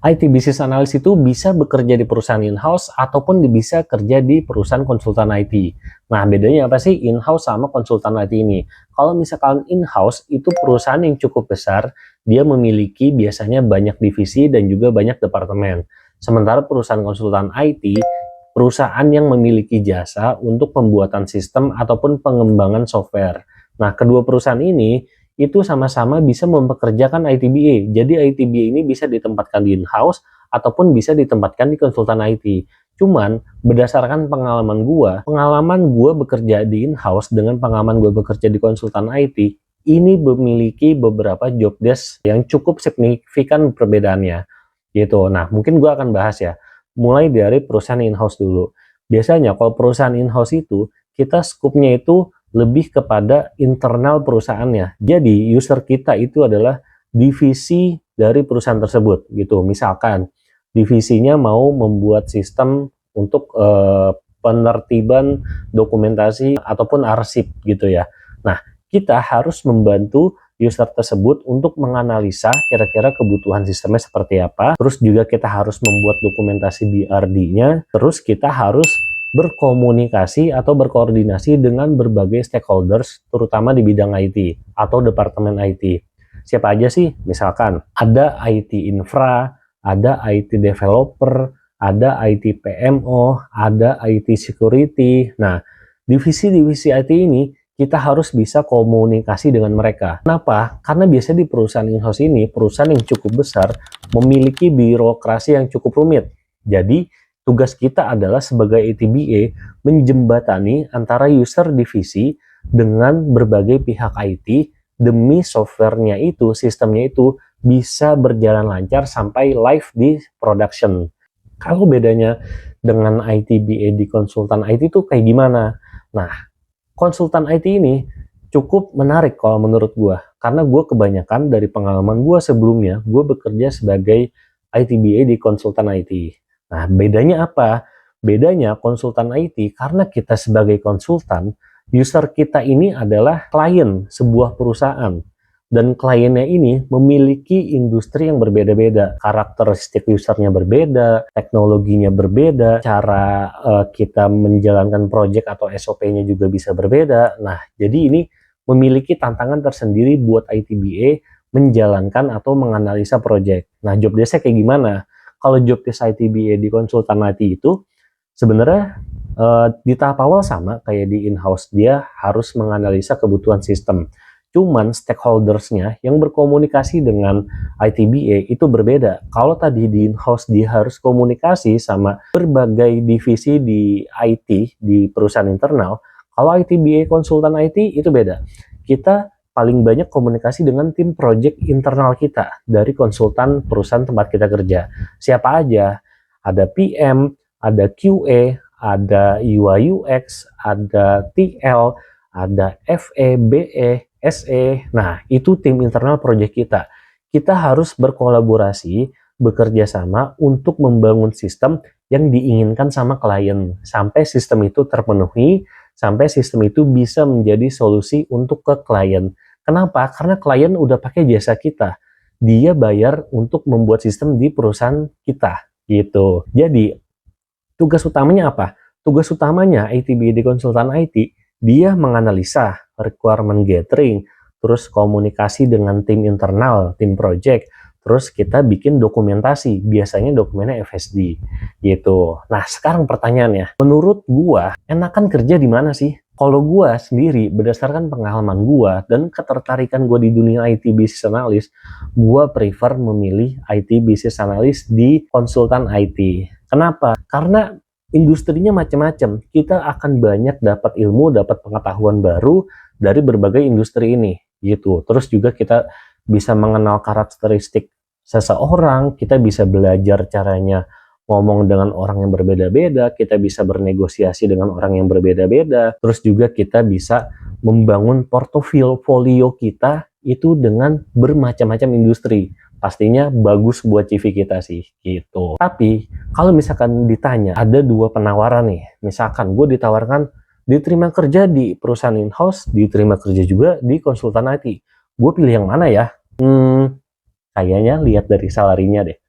IT Business Analyst itu bisa bekerja di perusahaan in-house ataupun bisa kerja di perusahaan konsultan IT. Nah, bedanya apa sih in-house sama konsultan IT ini? Kalau misalkan in-house itu perusahaan yang cukup besar, dia memiliki biasanya banyak divisi dan juga banyak departemen. Sementara perusahaan konsultan IT, perusahaan yang memiliki jasa untuk pembuatan sistem ataupun pengembangan software. Nah, kedua perusahaan ini itu sama-sama bisa mempekerjakan ITBA. Jadi ITBA ini bisa ditempatkan di in-house ataupun bisa ditempatkan di konsultan IT. Cuman berdasarkan pengalaman gua bekerja di in-house dengan pengalaman gua bekerja di konsultan IT, ini memiliki beberapa job desk yang cukup signifikan perbedaannya. Gitu. Nah, mungkin gua akan bahas ya. Mulai dari perusahaan in-house dulu. Biasanya kalau perusahaan in-house itu, kita skupnya itu lebih kepada internal perusahaannya. Jadi user kita itu adalah divisi dari perusahaan tersebut gitu. Misalkan divisinya mau membuat sistem untuk penertiban dokumentasi ataupun arsip gitu ya. Nah, kita harus membantu user tersebut untuk menganalisa kira-kira kebutuhan sistemnya seperti apa. Terus juga kita harus membuat dokumentasi BRD-nya. Terus kita harus berkomunikasi atau berkoordinasi dengan berbagai stakeholders, terutama di bidang IT atau departemen IT. Siapa aja sih? Misalkan ada IT infra, ada IT developer, ada IT PMO, ada IT security. Nah, divisi-divisi IT ini kita harus bisa komunikasi dengan mereka. Kenapa? Karena biasanya di perusahaan in-house ini, perusahaan yang cukup besar, memiliki birokrasi yang cukup rumit. Jadi, tugas kita adalah sebagai ITBA menjembatani antara user divisi dengan berbagai pihak IT demi softwarenya itu, sistemnya itu bisa berjalan lancar sampai live di production. Kalau bedanya dengan ITBA di konsultan IT itu kayak gimana? Nah, konsultan IT ini cukup menarik kalau menurut gue, karena gue kebanyakan dari pengalaman gue sebelumnya, gue bekerja sebagai ITBA di konsultan IT. Nah, bedanya apa? Bedanya konsultan IT, karena kita sebagai konsultan, user kita ini adalah klien sebuah perusahaan. Dan kliennya ini memiliki industri yang berbeda-beda. Karakteristik usernya berbeda, teknologinya berbeda, cara kita menjalankan project atau SOP-nya juga bisa berbeda. Nah, jadi ini memiliki tantangan tersendiri buat ITBA menjalankan atau menganalisa project. Nah, job desk-nya kayak gimana? Kalau job desk ITBA di konsultan IT itu sebenarnya di tahap awal sama kayak di in-house, dia harus menganalisa kebutuhan sistem. Cuman stakeholders-nya yang berkomunikasi dengan ITBA itu berbeda. Kalau tadi di in-house dia harus komunikasi sama berbagai divisi di IT di perusahaan internal, kalau ITBA konsultan IT itu beda. Kita paling banyak komunikasi dengan tim project internal kita dari konsultan perusahaan tempat kita kerja. Siapa aja? Ada PM, ada QA, ada UI UX, ada TL, ada FE, BE, SE. Nah, itu tim internal project kita. Kita harus berkolaborasi, bekerja sama untuk membangun sistem yang diinginkan sama klien. Sampai sistem itu terpenuhi, sampai sistem itu bisa menjadi solusi untuk ke klien. Kenapa? Karena klien udah pakai jasa kita. Dia bayar untuk membuat sistem di perusahaan kita. Gitu. Jadi, tugas utamanya apa? Tugas utamanya ITBA di konsultan IT, dia menganalisa requirement gathering, terus komunikasi dengan tim internal, tim project, terus kita bikin dokumentasi, biasanya dokumennya FSD, gitu. Nah, sekarang pertanyaannya, menurut gua, enakan kerja di mana sih? Kalau gua sendiri, berdasarkan pengalaman gua dan ketertarikan gua di dunia IT Business Analyst, gua prefer memilih IT Business Analyst di konsultan IT. Kenapa? Karena industrinya macam-macam. Kita akan banyak dapat ilmu, dapat pengetahuan baru dari berbagai industri ini, gitu. Terus juga kita bisa mengenal karakteristik seseorang, kita bisa belajar caranya ngomong dengan orang yang berbeda-beda, kita bisa bernegosiasi dengan orang yang berbeda-beda, terus juga kita bisa membangun portofolio kita itu dengan bermacam-macam industri. Pastinya bagus buat CV kita sih, gitu. Tapi, kalau misalkan ditanya, ada dua penawaran nih. Misalkan gue ditawarkan diterima kerja di perusahaan in-house, diterima kerja juga di konsultan IT. Gue pilih yang mana ya? Kayaknya lihat dari salarinya deh.